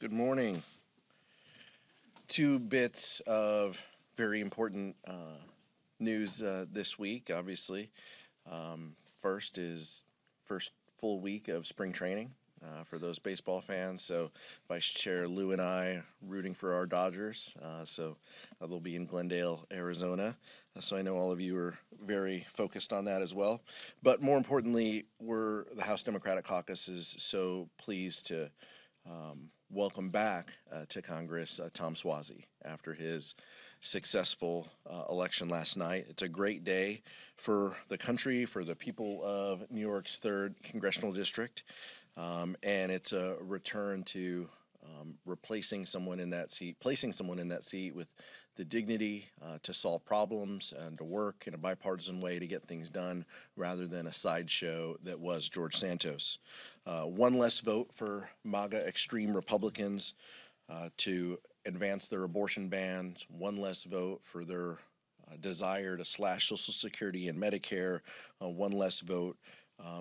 Good morning. Two bits of very important news this week, obviously. First is first full week of spring training for those baseball fans. So Vice Chair Lou and I rooting for our Dodgers. So they'll be in Glendale, Arizona. So I know all of you are very focused on that as well. But more importantly, the House Democratic Caucus is so pleased to welcome back to Congress Tom Swazi after his successful election last night. It's a great day for the country, for the people of New York's 3rd Congressional District, and it's a return to replacing someone in that seat, placing someone in that seat with the dignity to solve problems and to work in a bipartisan way to get things done rather than a sideshow that was George Santos. One less vote for MAGA extreme Republicans to advance their abortion bans, one less vote for their desire to slash Social Security and Medicare, one less vote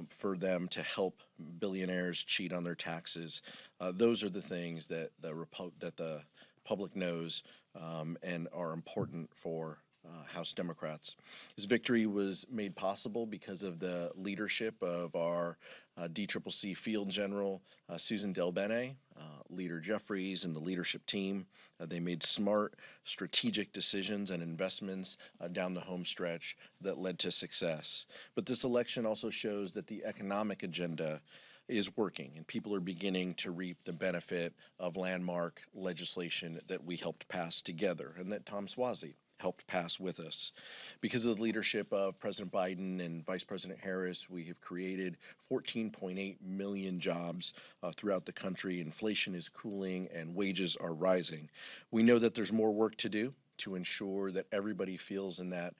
for them to help billionaires cheat on their taxes. Those are the things that the public knows and are important for House Democrats. His victory was made possible because of the leadership of our DCCC Field General Susan DelBene, Leader Jeffries, and the leadership team. They made smart, strategic decisions and investments down the home stretch that led to success. But this election also shows that the economic agenda is working, and people are beginning to reap the benefit of landmark legislation that we helped pass together and that Tom Swazi helped pass with us. Because of the leadership of President Biden and Vice President Harris, we have created 14.8 million jobs throughout the country. Inflation is cooling and wages are rising. We know that there's more work to do to ensure that everybody feels in that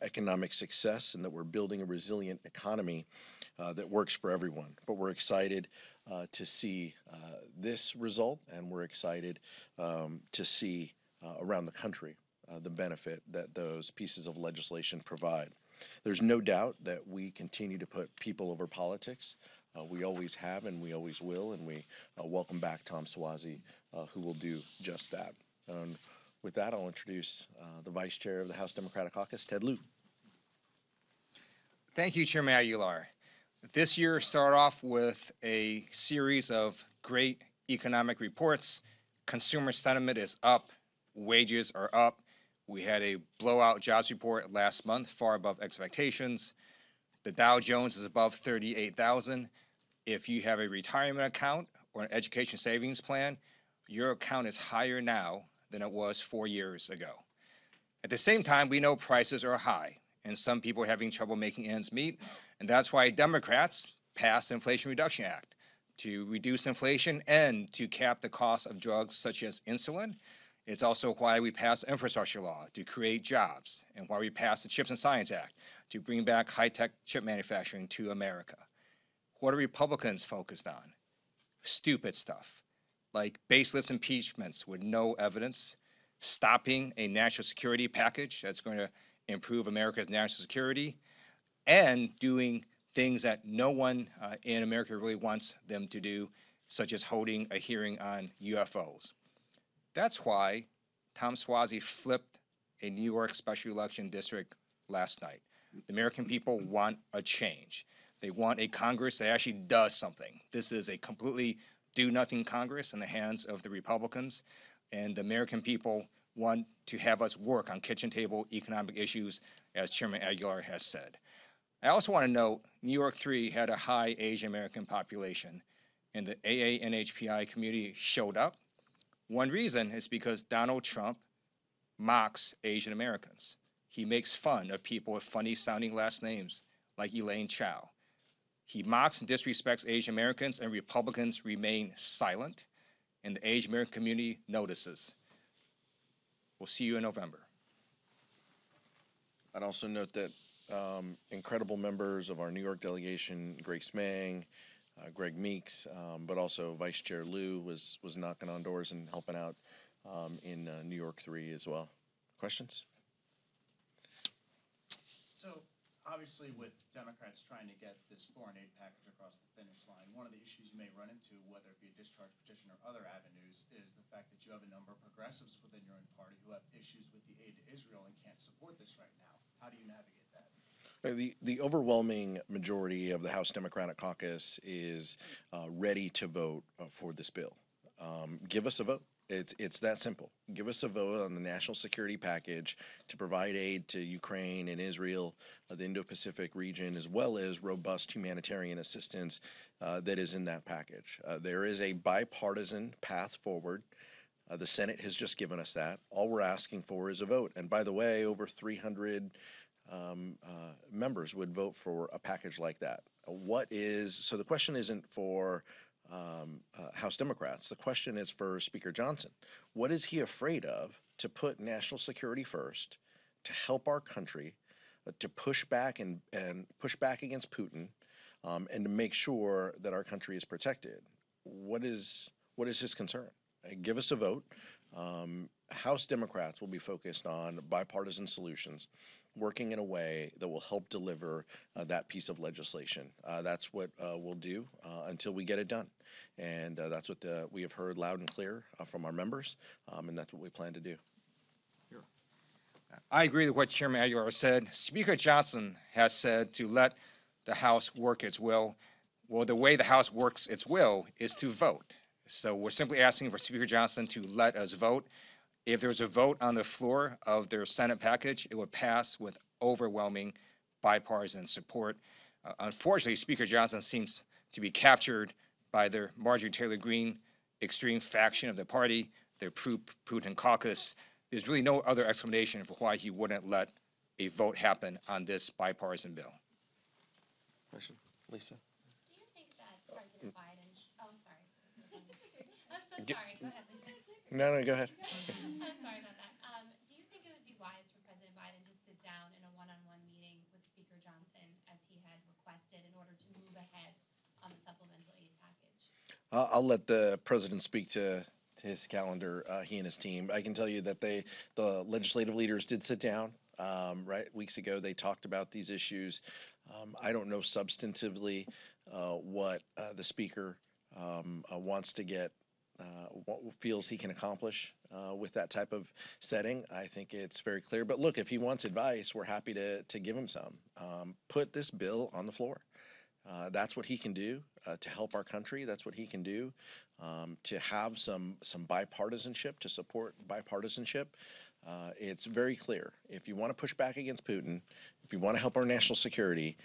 economic success and that we're building a resilient economy that works for everyone. But we're excited to see this result, and we're excited to see around the country the benefit that those pieces of legislation provide. There's no doubt that we continue to put people over politics. We always have and we always will, and we welcome back Tom Swazi, who will do just that. And with that, I'll introduce the Vice Chair of the House Democratic Caucus, Ted Lieu. Thank you, Chairman Aguilar. This year started off with a series of great economic reports. Consumer sentiment is up, wages are up. We had a blowout jobs report last month, far above expectations. The Dow Jones is above 38,000. If you have a retirement account or an education savings plan, your account is higher now than it was 4 years ago. At the same time, we know prices are high, and some people are having trouble making ends meet, and that's why Democrats passed the Inflation Reduction Act to reduce inflation and to cap the cost of drugs such as insulin. It's also why we passed the infrastructure law to create jobs, and why we passed the Chips and Science Act to bring back high-tech chip manufacturing to America. What are Republicans focused on? Stupid stuff, like baseless impeachments with no evidence, stopping a national security package that's going to improve America's national security, and doing things that no one in America really wants them to do, such as holding a hearing on UFOs. That's why Tom Swazi flipped a New York special election district last night. The American people want a change. They want a Congress that actually does something. This is a completely do-nothing Congress in the hands of the Republicans, and the American people want to have us work on kitchen table economic issues, as Chairman Aguilar has said. I also want to note New York 3 had a high Asian American population, and the AA-NHPI community showed up. One reason is because Donald Trump mocks Asian Americans. He makes fun of people with funny sounding last names like Elaine Chao. He mocks and disrespects Asian Americans, and Republicans remain silent, and the Asian American community notices. We'll see you in November. I'd also note that incredible members of our New York delegation, Grace Mang, Greg Meeks, but also Vice Chair Lieu was knocking on doors and helping out in New York 3 as well. Questions? So Obviously, with Democrats trying to get this foreign aid package across the finish line, one of the issues you may run into, whether it be a discharge petition or other avenues, is the fact that you have a number of progressives within your own party who have issues with the aid to Israel and can't support this right now. How do you navigate that? The overwhelming majority of the House Democratic Caucus is ready to vote for this bill. Give us a vote. It's that simple. Give us a vote on the national security package to provide aid to Ukraine and Israel, the Indo-Pacific region, as well as robust humanitarian assistance that is in that package. There is a bipartisan path forward. The Senate has just given us that. All we're asking for is a vote. And by the way, over 300 members would vote for a package like that. So the question isn't for House Democrats. The question is for Speaker Johnson. What is he afraid of to put national security first, to help our country, to push back and push back against Putin, and to make sure that our country is protected? What is his concern? Give us a vote. House Democrats will be focused on bipartisan solutions, working in a way that will help deliver that piece of legislation. That's what we'll do until we get it done. And that's what we have heard loud and clear from our members, and that's what we plan to do. I agree with what Chairman Aguilar said. Speaker Johnson has said to let the House work its will. Well, the way the House works its will is to vote. So we're simply asking for Speaker Johnson to let us vote. If there's a vote on the floor of their Senate package, it would pass with overwhelming bipartisan support. Unfortunately, Speaker Johnson seems to be captured by their Marjorie Taylor Greene extreme faction of the party, their Putin caucus. There's really no other explanation for why he wouldn't let a vote happen on this bipartisan bill. Question, Lisa? Do you think that President Biden, oh, I'm sorry. I'm so sorry. Go ahead, Lisa. No, go ahead. I'm sorry about that. Do you think it would be wise for President Biden to sit down in a one-on-one meeting with Speaker Johnson, as he had requested, in order to move ahead on the supplemental aid package? I'll let the president speak to his calendar, he and his team. I can tell you that the legislative leaders did sit down, right, weeks ago. They talked about these issues. I don't know substantively what the speaker wants to get, what feels he can accomplish with that type of setting. I think it's very clear. But look, if he wants advice, we're happy to give him some. Put this bill on the floor. That's what he can do to help our country. That's what he can do to have some bipartisanship, to support bipartisanship. It's very clear. If you want to push back against Putin, if you want to help our national security,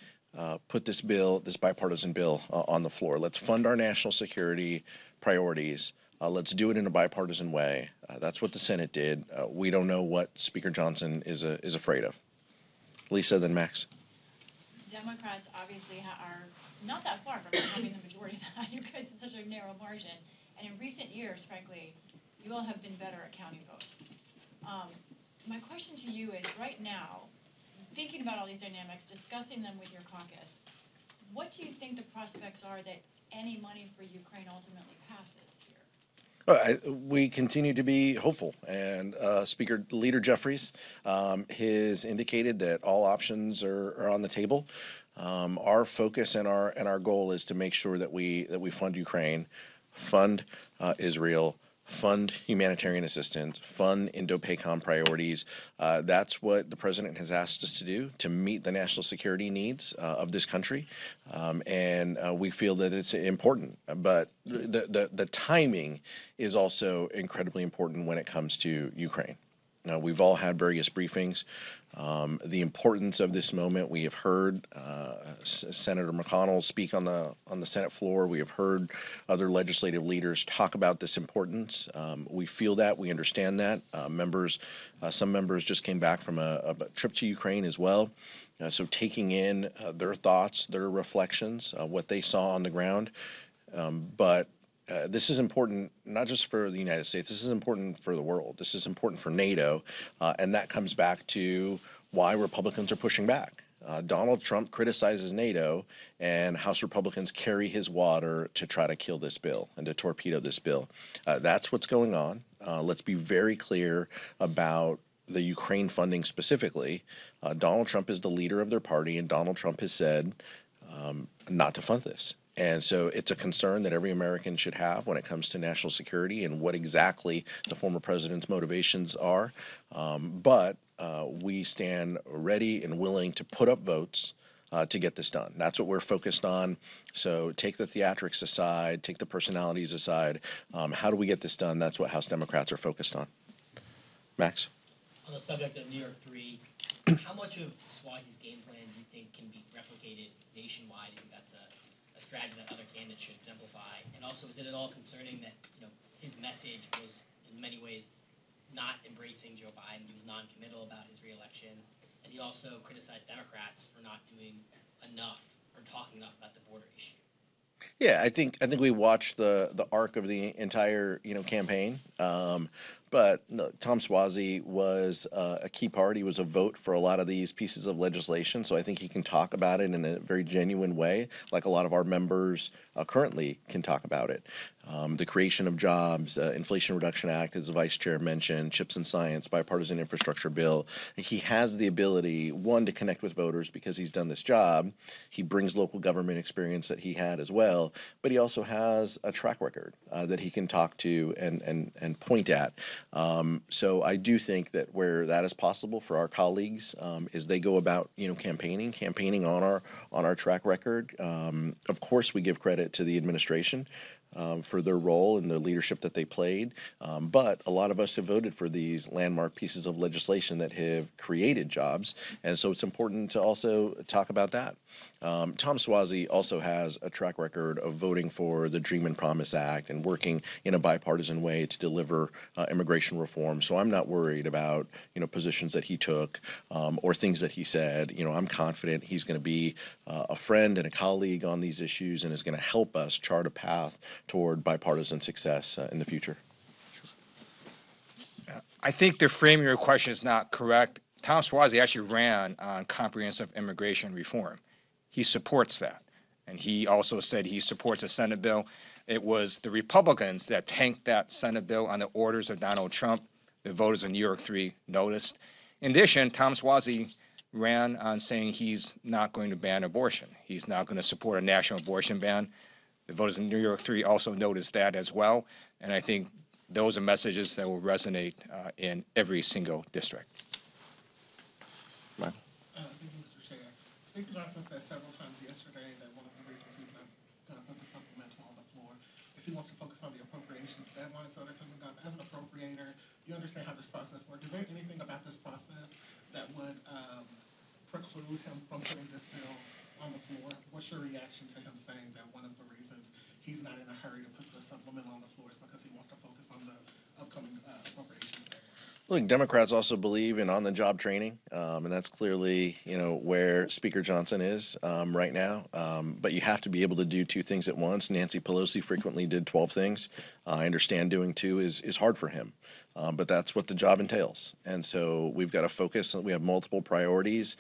put this bipartisan bill on the floor. Let's fund our national security priorities. Let's do it in a bipartisan way. That's what the Senate did. We don't know what Speaker Johnson is afraid of. Lisa, then Max. Democrats obviously are not that far from having the majority that you guys in such a narrow margin. And in recent years, frankly, you all have been better at counting votes. My question to you is, right now, thinking about all these dynamics, discussing them with your caucus, what do you think the prospects are that any money for Ukraine ultimately passes here? We continue to be hopeful, and Leader Jeffries has indicated that all options are on the table. Our focus and our goal is to make sure that we fund Ukraine, fund Israel, fund humanitarian assistance, fund Indo-PACOM priorities. That's what the president has asked us to do to meet the national security needs of this country, and we feel that it's important. But the timing is also incredibly important when it comes to Ukraine. Now, we've all had various briefings. The importance of this moment, we have heard Senator McConnell speak on the Senate floor. We have heard other legislative leaders talk about this importance. We feel that, we understand that. Some members just came back from a trip to Ukraine as well. So taking in their thoughts, their reflections, what they saw on the ground. But this is important not just for the United States, this is important for the world. This is important for NATO, and that comes back to why Republicans are pushing back. Donald Trump criticizes NATO, and House Republicans carry his water to try to kill this bill and to torpedo this bill. That's what's going on. Let's be very clear about the Ukraine funding specifically, Donald Trump is the leader of their party, and Donald Trump has said not to fund this. And so it's a concern that every American should have when it comes to national security and what exactly the former president's motivations are. But we stand ready and willing to put up votes to get this done. That's what we're focused on. So take the theatrics aside, take the personalities aside. How do we get this done? That's what House Democrats are focused on. Max? On the subject of New York 3, how much of Swazi's game plan do you think can be replicated nationwide? Do you think that's a strategy that other candidates should exemplify? And also, is it at all concerning that his message was in many ways not embracing Joe Biden? He was non-committal about his reelection, and he also criticized Democrats for not doing enough or talking enough about the border issue. Yeah, I think we watched the arc of the entire campaign. But no, Tom Suozzi was a key part. He was a vote for a lot of these pieces of legislation. So I think he can talk about it in a very genuine way, like a lot of our members currently can talk about it. The creation of jobs, Inflation Reduction Act, as the vice chair mentioned, CHIPS and Science, bipartisan infrastructure bill. He has the ability, one, to connect with voters because he's done this job. He brings local government experience that he had as well, but he also has a track record that he can talk to and point at. So I do think that where that is possible for our colleagues is they go about campaigning on our track record. Of course, we give credit to the administration for their role and the leadership that they played. But a lot of us have voted for these landmark pieces of legislation that have created jobs. And so it's important to also talk about that. Tom Swazi also has a track record of voting for the Dream and Promise Act and working in a bipartisan way to deliver immigration reform. So I'm not worried about positions that he took or things that he said. I'm confident he's going to be a friend and a colleague on these issues and is going to help us chart a path toward bipartisan success in the future. I think the framing of your question is not correct. Tom Swazi actually ran on comprehensive immigration reform. He supports that. And he also said he supports a Senate bill. It was the Republicans that tanked that Senate bill on the orders of Donald Trump. The voters of New York 3 noticed. In addition, Tom Swazi ran on saying he's not going to ban abortion. He's not going to support a national abortion ban. The voters of New York 3 also noticed that as well. And I think those are messages that will resonate in every single district. Michael? Thank you, Mr. Chair. Speaker Johnson said several times yesterday that one of the reasons he's not going to put the supplemental on the floor is he wants to focus on the appropriations deadlines that are coming up. As an appropriator, you understand how this process works. Is there anything about this process that would preclude him from putting this bill on the floor? What's your reaction to him saying that one of the reasons he's not in a hurry to put the supplemental on the floor is because he wants to focus on the upcoming appropriations deadline? Look, Democrats also believe in on-the-job training, and that's clearly, where Speaker Johnson is right now. But you have to be able to do two things at once. Nancy Pelosi frequently did 12 things. I understand doing two is hard for him, but that's what the job entails. And so we've got to focus. We have multiple priorities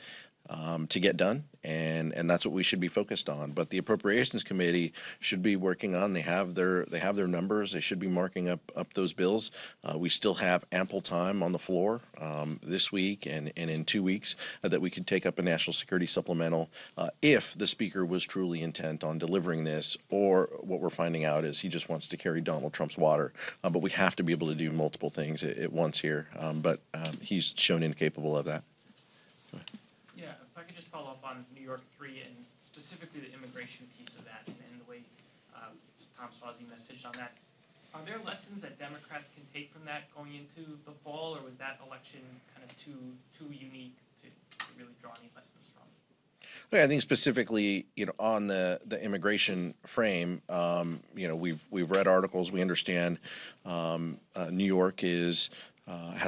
to get done, and that's what we should be focused on. But the Appropriations Committee should be working on. They have their numbers. They should be marking up those bills. We still have ample time on the floor this week and in 2 weeks that we could take up a national security supplemental if the Speaker was truly intent on delivering this, or what we're finding out is he just wants to carry Donald Trump's water. But we have to be able to do multiple things at once here. But he's shown incapable of that. Yeah, if I could just follow up on New York 3 and specifically the immigration piece of that and the way Tom Swazi messaged on that. Are there lessons that Democrats can take from that going into the fall, or was that election kind of too unique to really draw any lessons from? I think specifically, on the immigration frame, we've read articles. We understand New York has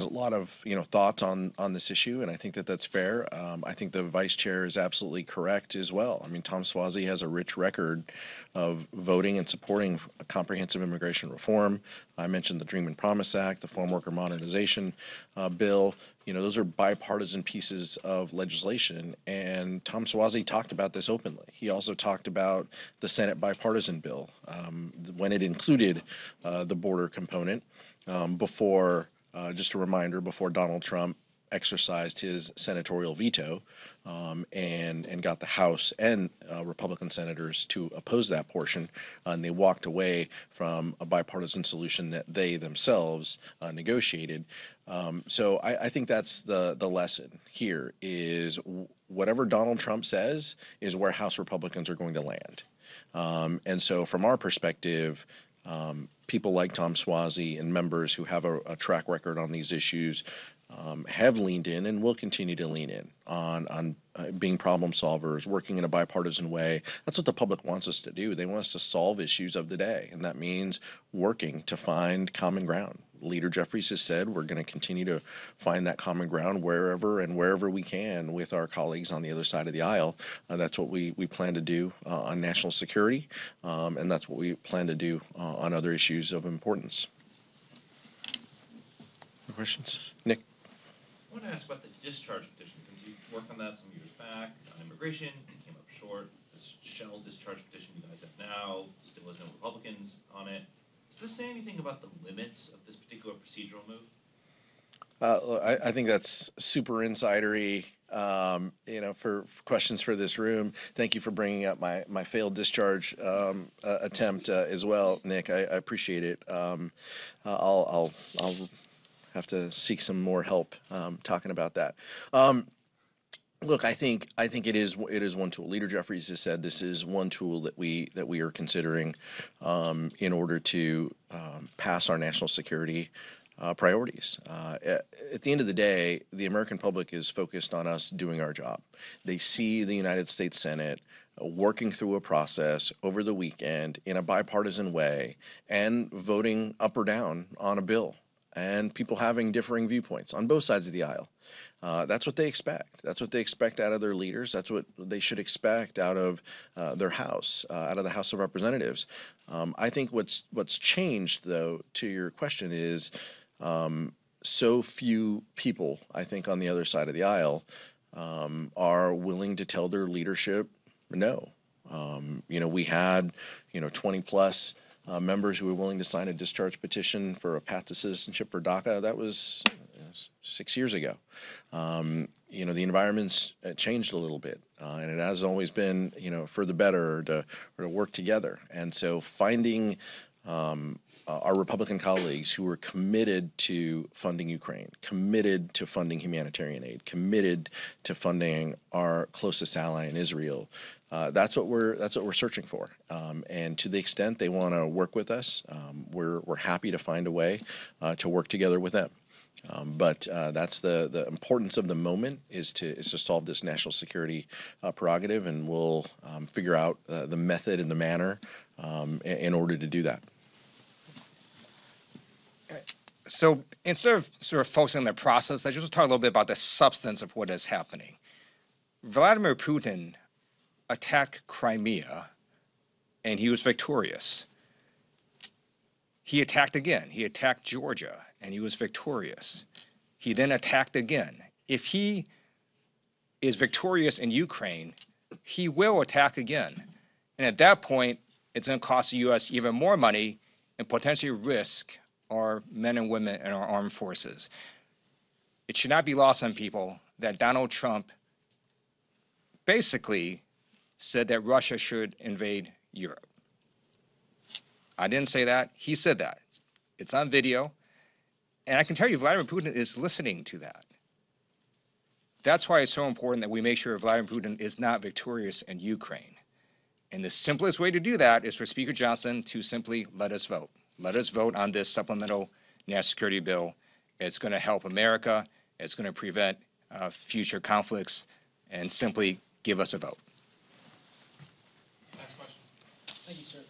a lot of thoughts on this issue, and I think that that's fair. I think the vice chair is absolutely correct as well. I mean, Tom Swazi has a rich record of voting and supporting a comprehensive immigration reform. I mentioned the Dream and Promise Act, the Farm Worker Modernization Bill. Those are bipartisan pieces of legislation, and Tom Swazi talked about this openly. He also talked about the Senate bipartisan bill when it included the border component before. Just a reminder, before Donald Trump exercised his senatorial veto and got the House and Republican senators to oppose that portion, and they walked away from a bipartisan solution that they themselves negotiated. So I think that's the lesson here is whatever Donald Trump says is where House Republicans are going to land. And so from our perspective, people like Tom Swazi and members who have a track record on these issues have leaned in and will continue to lean in on being problem solvers, working in a bipartisan way. That's what the public wants us to do. They want us to solve issues of the day, and that means working to find common ground. Leader Jeffries has said we're going to continue to find that common ground wherever we can with our colleagues on the other side of the aisle. That's what we plan to do on national security, and that's what we plan to do on other issues of importance. No questions? Nick? I want to ask about the discharge petition, since you worked on that some years back on immigration and came up short. This shell discharge petition you guys have now still has no Republicans on it. Does this say anything about the limits of this particular procedural move? I think that's super insidery. For questions for this room. Thank you for bringing up my failed discharge attempt as well, Nick. I appreciate it. I'll have to seek some more help talking about that. Look, I think it is one tool. Leader Jeffries has said this is one tool that we are considering in order to pass our national security priorities. At the end of the day, the American public is focused on us doing our job. They see the United States Senate working through a process over the weekend in a bipartisan way and voting up or down on a bill, and people having differing viewpoints on both sides of the aisle. That's what they expect. That's what they expect out of their leaders. That's what they should expect out of their House, out of the House of Representatives. I think what's changed, though, to your question is so few people, I think, on the other side of the aisle are willing to tell their leadership no. We had 20 plus members who were willing to sign a discharge petition for a path to citizenship for DACA. That was 6 years ago. The environment's changed a little bit, and it has always been, for the better, or to work together. And so finding our Republican colleagues who are committed to funding Ukraine, committed to funding humanitarian aid, committed to funding our closest ally in Israel. That's what we're searching for. And to the extent they want to work with us, we're happy to find a way to work together with them. But that's the importance of the moment is to solve this national security prerogative, and we'll figure out the method and the manner in order to do that. So instead of sort of focusing on the process, I just want to talk a little bit about the substance of what is happening. Vladimir Putin attacked Crimea, and he was victorious. He attacked again. He attacked Georgia, and he was victorious. He then attacked again. If he is victorious in Ukraine, he will attack again. And at that point, it's going to cost the U.S. even more money and potentially risk our men and women in our armed forces. It should not be lost on people that Donald Trump basically said that Russia should invade Europe. I didn't say that. He said that. It's on video. And I can tell you, Vladimir Putin is listening to that. That's why it's so important that we make sure Vladimir Putin is not victorious in Ukraine. And the simplest way to do that is for Speaker Johnson to simply let us vote. Let us vote on this supplemental national security bill. It's going to help America. It's going to prevent future conflicts, and simply give us a vote. Next question. Thank you, sir.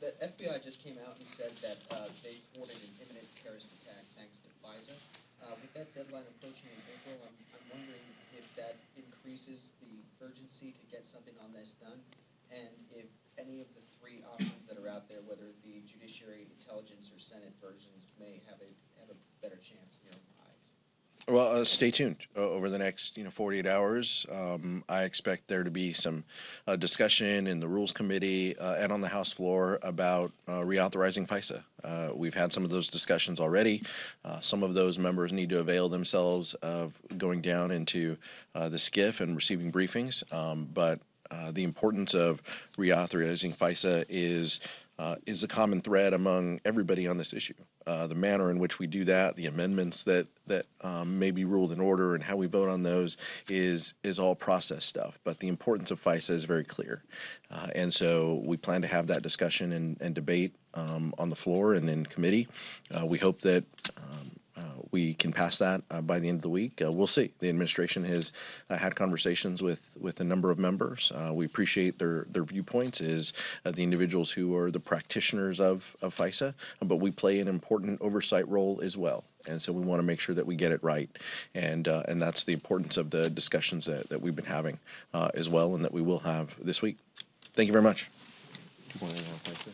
The FBI just came out and said that they thwarted an imminent terrorist attack thanks to FISA. With that deadline approaching in April, I'm wondering if that increases the urgency to get something on this done, and if any of the three options that are out there, whether it be judiciary, intelligence, or Senate versions, may have a better chance in your eyes. Well, stay tuned over the next 48 hours. I expect there to be some discussion in the Rules Committee and on the House floor about reauthorizing FISA. We've had some of those discussions already. Some of those members need to avail themselves of going down into the SCIF and receiving briefings. But the importance of reauthorizing FISA is a common thread among everybody on this issue. The manner in which we do that, the amendments that may be ruled in order, and how we vote on those is all process stuff. But the importance of FISA is very clear, and so we plan to have that discussion and debate on the floor and in committee. We hope that we can pass that by the end of the week. We'll see. The administration has had conversations with a number of members. We appreciate their viewpoints as the individuals who are the practitioners of FISA, but we play an important oversight role as well. And so we want to make sure that we get it right. And that's the importance of the discussions that we've been having as well, and that we will have this week. Thank you very much. Do you want to know FISA?